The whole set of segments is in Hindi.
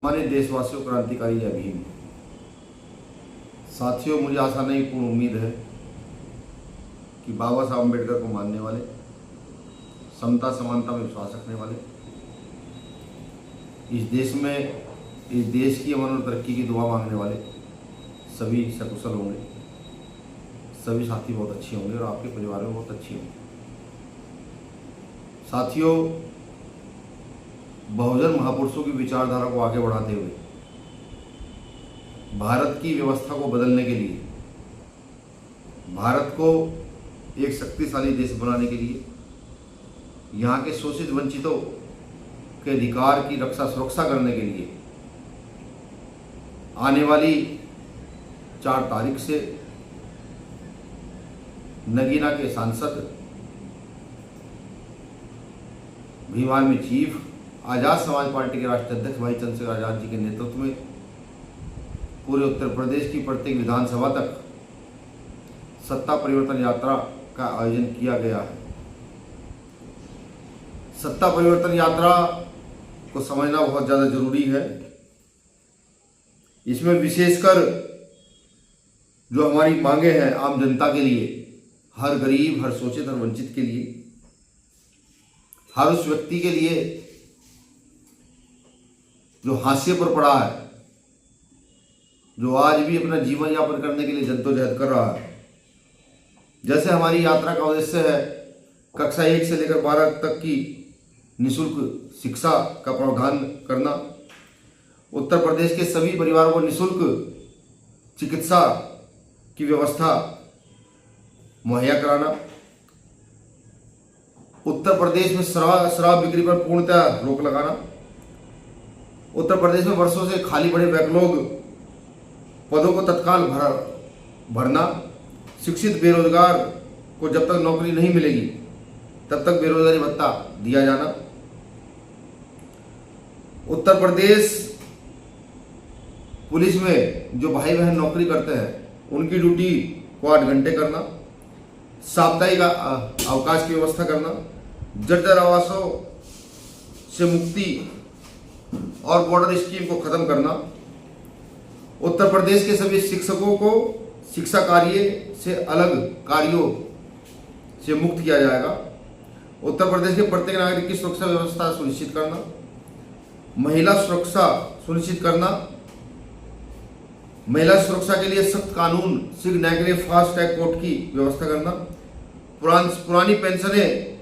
हमारे देशवासियों क्रांतिकारी जय भीम। साथियों, मुझे आशा नहीं पूर्ण उम्मीद है कि बाबा साहब अम्बेडकर को मानने वाले, समता समानता में विश्वास रखने वाले, इस देश की अमन और तरक्की की दुआ मांगने वाले सभी सकुशल होंगे, सभी साथी बहुत अच्छे होंगे और आपके परिवार में बहुत अच्छे होंगे। साथियों, बहुजन महापुरुषों की विचारधारा को आगे बढ़ाते हुए भारत की व्यवस्था को बदलने के लिए, भारत को एक शक्तिशाली देश बनाने के लिए, यहाँ के शोषित वंचितों के अधिकार की रक्षा सुरक्षा करने के लिए आने वाली 4 तारीख से नगीना के सांसद, भीमान में चीफ, आज़ाद समाज पार्टी के राष्ट्रीय अध्यक्ष भाई चंद्रशेखर आज़ाद जी के नेतृत्व में पूरे उत्तर प्रदेश की प्रत्येक विधानसभा तक सत्ता परिवर्तन यात्रा का आयोजन किया गया है। सत्ता परिवर्तन यात्रा को समझना बहुत ज़्यादा जरूरी है। इसमें विशेषकर जो हमारी मांगे हैं आम जनता के लिए, हर गरीब, हर शोषित, हर वंचित के लिए, हर उस व्यक्ति के लिए जो हाशिए पर पड़ा है, जो आज भी अपना जीवन यापन करने के लिए जद्दोजहद कर रहा है। जैसे हमारी यात्रा का उद्देश्य है कक्षा 1 से लेकर 12 तक की निःशुल्क शिक्षा का प्रावधान करना, उत्तर प्रदेश के सभी परिवारों को निःशुल्क चिकित्सा की व्यवस्था मुहैया कराना, उत्तर प्रदेश में शराब बिक्री पर पूर्णतः रोक लगाना, उत्तर प्रदेश में वर्षों से खाली पड़े बैकलॉग पदों को तत्काल भरना, शिक्षित बेरोजगार को जब तक नौकरी नहीं मिलेगी तब तक बेरोजगारी भत्ता दिया जाना, उत्तर प्रदेश पुलिस में जो भाई बहन नौकरी करते हैं उनकी ड्यूटी को 8 घंटे करना, साप्ताहिक अवकाश की व्यवस्था करना, जर्जर आवासों से मुक्ति और बॉर्डर स्कीम को खत्म करना, उत्तर प्रदेश के सभी शिक्षकों को शिक्षा कार्य से अलग कार्यों से मुक्त किया जाएगा, उत्तर प्रदेश के प्रत्येक नागरिक की सुरक्षा व्यवस्था सुनिश्चित करना, महिला सुरक्षा सुनिश्चित करना, महिला सुरक्षा के लिए सख्त कानून, शीघ्र न्याय के लिए फास्ट ट्रैक कोर्ट की व्यवस्था करना, पुरानी पेंशनें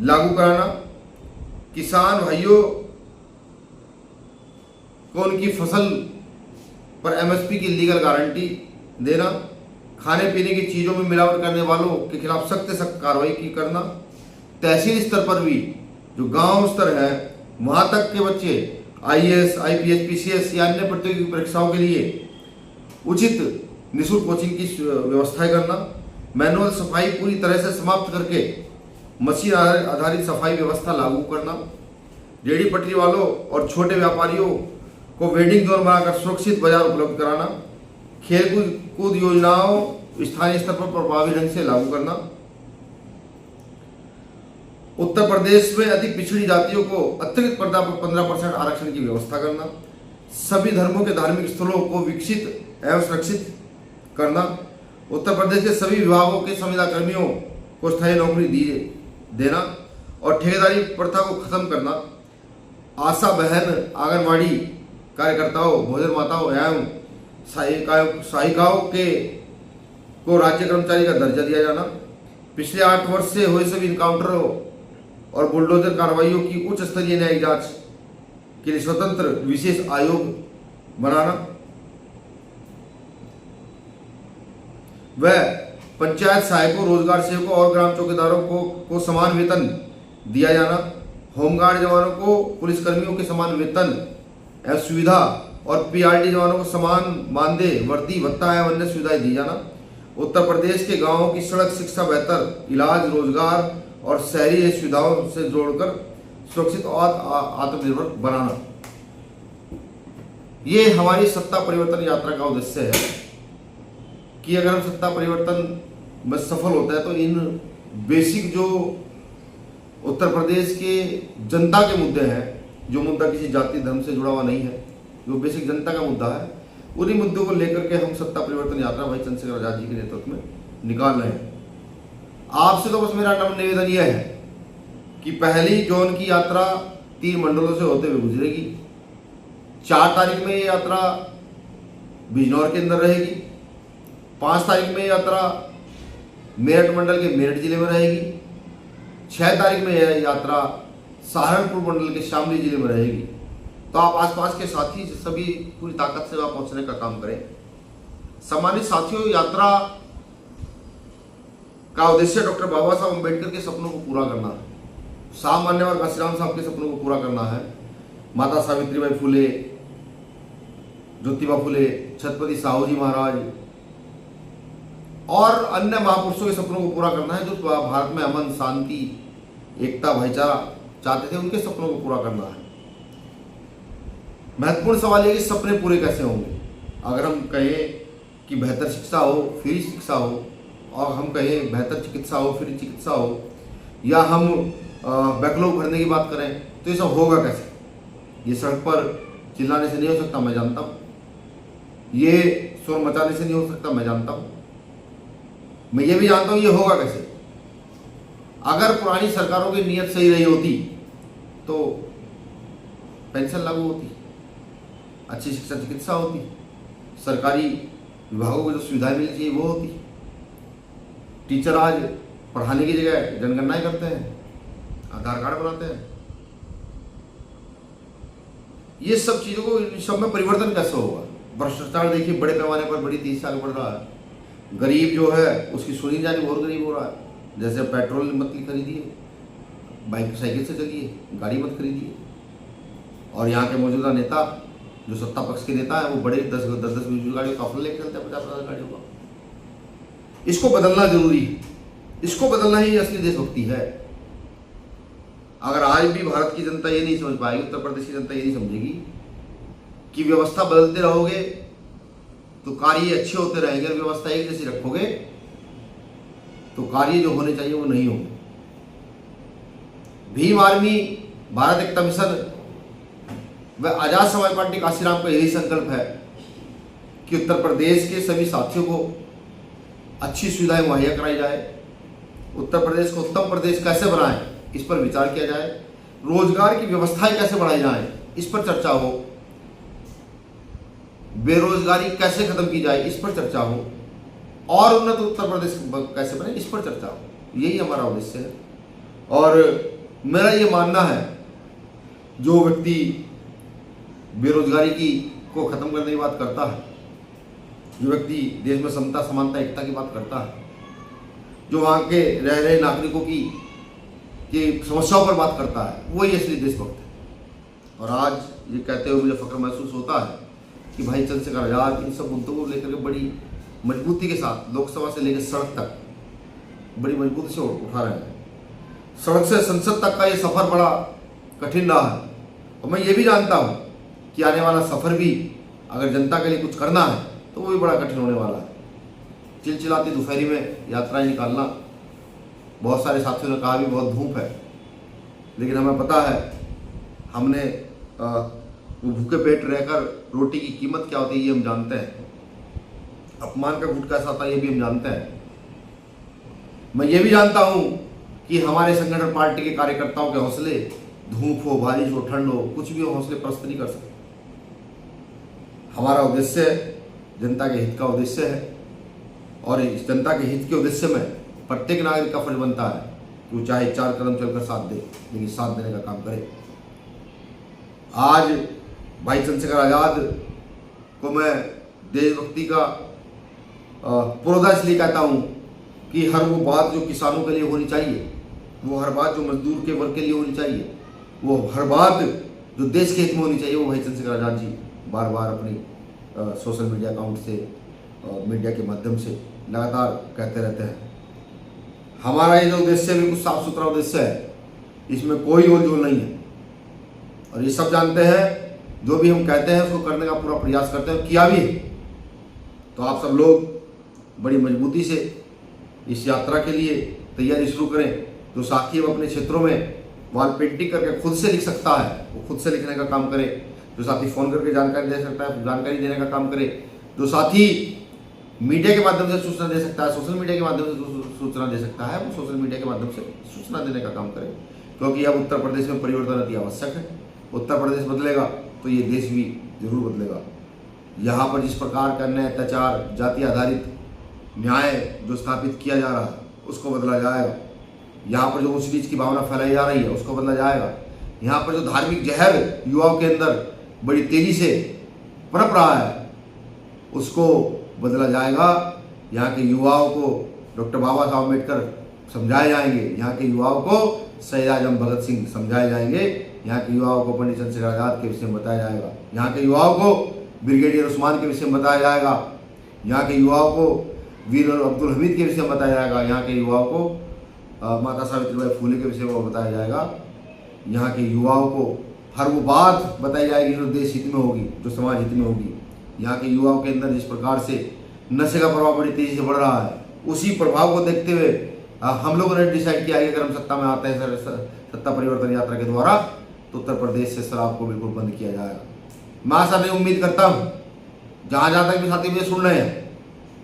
लागू कराना, किसान भाइयों को उनकी फसल पर एमएसपी की लीगल गारंटी देना, खाने पीने की चीज़ों में मिलावट करने वालों के खिलाफ सख्त से सख्त कार्रवाई की करना, तहसील स्तर पर भी जो गांव स्तर है वहां तक के बच्चे आईएएस, आईपीएस, पीसीएस या अन्य प्रतियोगी परीक्षाओं के लिए उचित निःशुल्क कोचिंग की व्यवस्थाएं करना, मैनुअल सफाई पूरी तरह से समाप्त करके मशीन आधारित सफाई व्यवस्था लागू करना, रेहड़ी पटरी वालों और छोटे व्यापारियों को वेंडिंग जोन बनाकर सुरक्षित बाजार उपलब्ध कराना, खेल कूद योजनाओं स्थानीय स्तर पर प्रभावी ढंग से लागू करना, उत्तर प्रदेश में अति पिछड़ी जातियों को अतिरिक्त 15% आरक्षण की व्यवस्था करना, सभी धर्मों के धार्मिक स्थलों को विकसित एवं सुरक्षित करना, उत्तर प्रदेश के सभी विभागों के संविदा कर्मियों को स्थायी नौकरी देना और ठेकेदारी प्रथा को खत्म करना, आशा बहन, आंगनवाड़ी कार्यकर्ताओं, भोजन माताओं एवं सहायिकाओं को राज्य कर्मचारी का दर्जा दिया जाना, पिछले 8 वर्ष से हुए सभी इनकाउंटरों और बुलडोजर कार्रवाइयों की उच्च स्तरीय न्यायिक जांच के लिए स्वतंत्र विशेष आयोग बनाना, वह पंचायत सहायकों, रोजगार सेवकों और ग्राम चौकीदारों को समान वेतन दिया जाना, होमगार्ड जवानों को पुलिस कर्मियों के समान वेतन एवं सुविधा और पीआरडी जवानों को समान मानदेय, वर्दी, भत्ता एवं अन्य सुविधाएं दी जाना, उत्तर प्रदेश के गांवों की सड़क, शिक्षा, बेहतर इलाज, रोजगार और शहरी सुविधाओं से जोड़कर सुरक्षित और आत्मनिर्भर बनाना। ये हमारी सत्ता परिवर्तन यात्रा का उद्देश्य है कि अगर हम सत्ता परिवर्तन में सफल होता है तो इन बेसिक जो उत्तर प्रदेश के जनता के मुद्दे हैं जो मुद्दा किसी जाति धर्म से जुड़ा हुआ नहीं है, जो बेसिक जनता का मुद्दा है, उन्हीं मुद्दों को लेकर के हम सत्ता परिवर्तन यात्रा भाई चंद्रशेखर आजाद जी के नेतृत्व में निकाल रहे हैं। आपसे तो बस मेरा नम्र निवेदन यह है कि पहली जोन की यात्रा 3 मंडलों से होते हुए गुजरेगी। 4 तारीख में ये यात्रा बिजनौर के अंदर रहेगी। 5 तारीख में यात्रा मेरठ मंडल के मेरठ जिले में रहेगी। 6 तारीख में यह यात्रा सहारनपुर मंडल के शामली जिले में रहेगी। तो आप आसपास के साथी सभी पूरी ताकत से वहां पहुंचने का काम करें। सम्मानित साथियों, यात्रा का उद्देश्य डॉक्टर बाबा साहब अम्बेडकर के सपनों को पूरा करना है, सामान्य और काशीराम साहब के सपनों को पूरा करना है, माता सावित्रीबाई फुले, ज्योतिबा फुले, छत्रपति साहू जी महाराज और अन्य महापुरुषों के सपनों को पूरा करना है जो भारत में अमन, शांति, एकता, भाईचारा चाहते थे, उनके सपनों को पूरा करना है। महत्वपूर्ण सवाल यह कि सपने पूरे कैसे होंगे। अगर हम कहें कि बेहतर शिक्षा हो, फ्री शिक्षा हो, और हम कहें बेहतर चिकित्सा हो, फ्री चिकित्सा हो, या हम बैकलॉग भरने की बात करें, तो ये सब होगा कैसे। ये सड़क पर चिल्लाने से नहीं हो सकता, मैं जानता हूँ। ये शोर मचाने से नहीं हो सकता, मैं जानता हूँ। मैं ये भी जानता हूँ ये होगा कैसे। अगर पुरानी सरकारों की नीयत सही रही होती तो पेंशन लागू होती, अच्छी शिक्षा चिकित्सा होती, सरकारी विभागों को जो सुविधाएं मिलनी चाहिए वो होती। टीचर आज पढ़ाने की जगह जनगणनाएं करते हैं, आधार कार्ड बनाते हैं। ये सब चीजों को, सब में परिवर्तन कैसे होगा। भ्रष्टाचार देखिए बड़े पैमाने पर बड़ी तेजी से आगे बढ़ रहा है। गरीब जो है उसकी सुनी जानी बहुत गरीब हो रहा है। जैसे पेट्रोल मत खरीदिए, बाइक साइकिल से चलिए, गाड़ी मत खरीदिए। और यहाँ के मौजूदा नेता जो सत्ता पक्ष के नेता है वो बड़े 10-10 20 गाड़ियों का ऑफर लेकर चलते हैं, 50-50 गाड़ियों का। इसको बदलना जरूरी है। इसको बदलना ही असली देशभक्ति है। अगर आज भी भारत की जनता ये नहीं समझ पाएगी, उत्तर प्रदेश की जनता ये नहीं समझेगी कि व्यवस्था बदलते रहोगे तो कार्य अच्छे होते रहेंगे, और व्यवस्था एक जैसी रखोगे तो कार्य जो होने चाहिए वो नहीं होंगे। भीम आर्मी, भारत एकता मिशन व आजाद समाज पार्टी काशीराम का यही संकल्प है कि उत्तर प्रदेश के सभी साथियों को अच्छी सुविधाएं मुहैया कराई जाए। उत्तर प्रदेश को उत्तम प्रदेश कैसे बनाएं, इस पर विचार किया जाए। रोजगार की व्यवस्थाएं कैसे बढ़ाई जाएं, इस पर चर्चा हो। बेरोजगारी कैसे खत्म की जाए, इस पर चर्चा हो। और उन्नत उत्तर प्रदेश कैसे बने, इस पर चर्चा हो। यही हमारा उद्देश्य है। और मेरा ये मानना है, जो व्यक्ति बेरोजगारी को खत्म करने की बात करता है, जो व्यक्ति देश में समता, समानता, एकता की बात करता है, जो वहाँ के रह रहे नागरिकों की समस्याओं पर बात करता है, वही असली देशभक्त है। और आज ये कहते हुए मुझे फख्र महसूस होता है कि भाई चंद्रशेखर आजाद इन सब मुद्दों को लेकर के बड़ी मजबूती के साथ लोकसभा से लेकर सड़क तक बड़ी मजबूती से उठा रहे हैं। सड़क से संसद तक का ये सफर बड़ा कठिन रहा है। और मैं ये भी जानता हूँ कि आने वाला सफर भी अगर जनता के लिए कुछ करना है तो वो भी बड़ा कठिन होने वाला है। चिलचिलाती दोपहरी में यात्राएं निकालना, बहुत सारे साथियों ने कहा भी बहुत धूप है, लेकिन हमें पता है, हमने वो भूखे पेट रहकर रोटी की कीमत क्या होती है ये हम जानते हैं, अपमान का घूंट कैसा होता है ये भी हम जानते हैं। मैं ये भी जानता हूँ कि हमारे संगठन पार्टी के कार्यकर्ताओं के हौसले धूप हो, बारिश हो, ठंड हो, कुछ भी हो, हौसले पस्त नहीं कर सकते। हमारा उद्देश्य जनता के हित का उद्देश्य है, और इस जनता के हित के उद्देश्य में प्रत्येक नागरिक का फर्ज बनता है कि वो चाहे 4 कदम चलकर साथ दे, लेकिन साथ देने का काम करे। आज भाई चंद्रशेखर आजाद को मैं देशभक्ति का पुरोधा इसलिए कहता हूँ कि हर वो बात जो किसानों के लिए होनी चाहिए, वो हर बात जो मजदूर के वर्ग के लिए होनी चाहिए, वो हर बात जो देश के हित में होनी चाहिए, वो भाई चंद्रशेखर आजाद जी बार बार अपनी सोशल मीडिया अकाउंट से और मीडिया के माध्यम से लगातार कहते रहते हैं। हमारा ये जो उद्देश्य है बिल्कुल साफ सुथरा उद्देश्य है, इसमें कोई ओल झोल नहीं है। और ये सब जानते हैं, जो भी हम कहते हैं उसको करने का पूरा प्रयास करते हैं, किया भी है। तो आप सब लोग बड़ी मजबूती से इस यात्रा के लिए तैयारी शुरू करें। जो साथी अपने क्षेत्रों में वॉल पेंटिंग करके खुद से लिख सकता है, वो खुद से लिखने का काम करे। जो साथी फ़ोन करके जानकारी दे सकता है, जानकारी देने का काम करे। जो साथी मीडिया के माध्यम से सूचना दे सकता है, सोशल मीडिया के माध्यम से सूचना दे सकता है, वो सोशल मीडिया के माध्यम से सूचना देने का काम करे। क्योंकि अब उत्तर प्रदेश में परिवर्तन अति आवश्यक है। उत्तर प्रदेश बदलेगा तो ये देश भी जरूर बदलेगा। यहाँ पर जिस प्रकार का अन्याय, अत्याचार, जाति आधारित न्याय जो स्थापित किया जा रहा है उसको बदला जाएगा। यहाँ पर जो ऊंच नीच की भावना फैलाई जा रही है उसको बदला जाएगा। यहाँ पर जो धार्मिक जहर युवाओं के अंदर बड़ी तेजी से पनप रहा है उसको बदला जाएगा। यहाँ के युवाओं को डॉक्टर बाबा साहब अम्बेडकर समझाए जाएंगे, यहाँ के युवाओं को शहीद आजम भगत सिंह समझाए जाएंगे, यहाँ के युवाओं को पंडित चंद्रशेखर आजाद के विषय में बताया जाएगा, यहाँ के युवाओं को ब्रिगेडियर उस्मान के विषय में बताया जाएगा, यहाँ के युवाओं को वीर अब्दुल हमीद के विषय में बताया जाएगा, यहाँ के युवाओं को माता सावित्रीबाई फुले के विषय में बताया जाएगा, यहाँ के युवाओं को हर वो बात बताई जाएगी जो देश हित में होगी, जो समाज हित में होगी। यहाँ के युवाओं के अंदर जिस प्रकार से नशे का प्रभाव बड़ी तेजी से बढ़ रहा है, उसी प्रभाव को देखते हुए हम लोगों ने डिसाइड किया है कि अगर हम सत्ता में आते हैं सत्ता परिवर्तन यात्रा के द्वारा तो उत्तर प्रदेश से शराब को बिल्कुल बंद किया जाएगा। मैं आशा नहीं उम्मीद करता हूँ जहाँ जहाँ तक भी साथी मुझे सुन रहे हैं,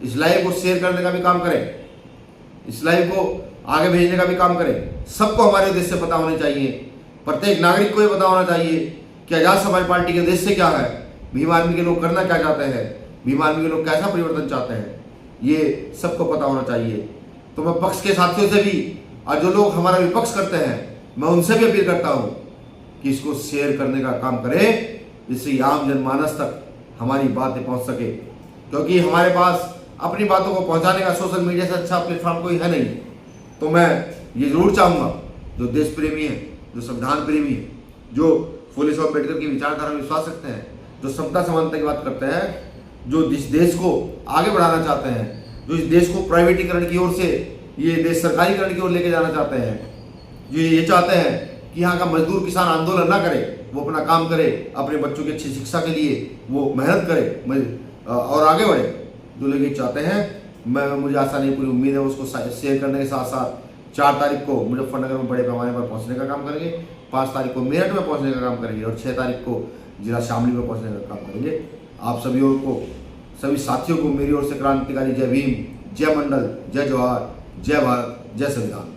इस लाइव को शेयर करने का भी काम करें, इस लाइव को आगे भेजने का भी काम करें। सबको हमारे देश से पता होना चाहिए, प्रत्येक नागरिक को ये पता होना चाहिए कि आजाद समाज पार्टी के देश से क्या है, भीम आर्मी के लोग करना क्या चाहते हैं, भीम आर्मी के लोग कैसा परिवर्तन चाहते हैं, ये सबको पता होना चाहिए। तो मैं पक्ष के साथियों से भी और जो लोग हमारा विपक्ष करते हैं मैं उनसे भी अपील करता हूँ कि इसको शेयर करने का काम करें, जिससे आम जनमानस तक हमारी बातें पहुँच सके। क्योंकि हमारे पास अपनी बातों को पहुँचाने का सोशल मीडिया से अच्छा प्लेटफॉर्म कोई है नहीं। तो मैं ये जरूर चाहूँगा जो देश प्रेमी है, जो संविधान प्रेमी है, जो फुले साहब अम्बेडकर की विचारधारा में विश्वास रखते हैं, जो समता समानता की बात करते हैं, जो इस देश को आगे बढ़ाना चाहते हैं, जो इस देश को प्राइवेटीकरण की ओर से ये देश सरकारीकरण की ओर लेके जाना चाहते हैं, जो ये चाहते हैं कि यहाँ का मजदूर किसान आंदोलन ना करे, वो अपना काम करे, अपने बच्चों की अच्छी शिक्षा के लिए वो मेहनत करे और आगे बढ़े, जो लोग ये चाहते हैं, मुझे आशा नहीं पूरी उम्मीद है उसको शेयर करने के साथ साथ 4 तारीख को मुजफ्फरनगर में बड़े पैमाने पर पहुँचने का काम करेंगे, 5 तारीख को मेरठ में पहुँचने का काम करेंगे और 6 तारीख को जिला शामली में पहुँचने का काम करेंगे। आप सभी को, सभी साथियों को मेरी ओर से क्रांतिकारी जय भीम, जय मंडल, जय जवाहर, जय भारत, जय संविधान।